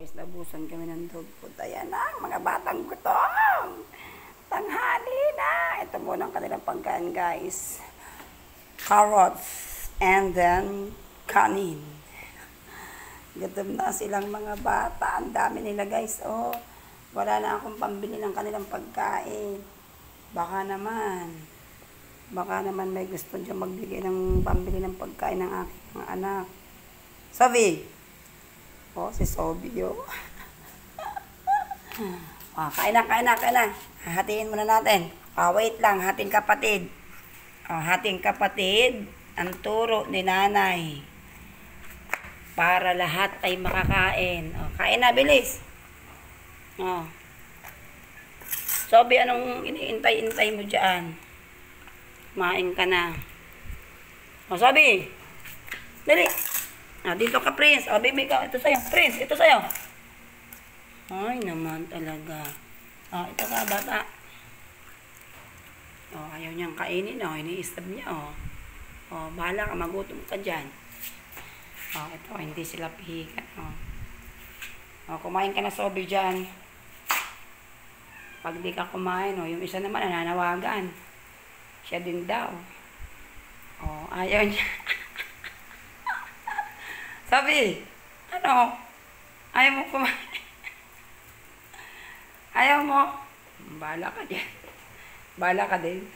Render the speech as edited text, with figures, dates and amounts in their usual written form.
Guys, nabusan kami ng dog food. Ayan na, mga batang gutom. Tanghali na. Ito muna ang kanilang pagkain, guys. Carrots and then kanin. Gutom na silang mga bata. Ang dami nila, guys. Oh, wala na akong pambili ng kanilang pagkain. Baka naman may gusto dyan magbigay ng pambili ng pagkain ng aking mga anak. Sabi, oh, si Sobio. Oh, kain na. Hahatiin muna natin. Oh, wait lang, hating kapatid. Oh, hating kapatid, ang turo ni nanay. Para lahat ay makakain. Oh, kain na, bilis. Oh. Sobi, anong iniintay-intay mo dyan? Kumain ka na. Oh, Sobi. Dali. Ah, dito ka, Prince. Oh, baby ka. Ito sa'yo. Prince, ito sa'yo. Ay, naman talaga. Oh, ito ka, bata. Oh, ayaw niyang kainin. Oh, ini-stab niya. Oh, oh, bahala ka. Magutom ka dyan. Oh, ito. Hindi sila pihikan. Oh, oh, kumain ka na, Sobi, dyan. Pag di ka kumain, oh, yung isa naman, nananawagan. Siya din daw. Oh, ayaw niya. Sabi, ano? Ayaw mo kumain? Ayaw mo? Bahala ka dyan. Bahala ka din.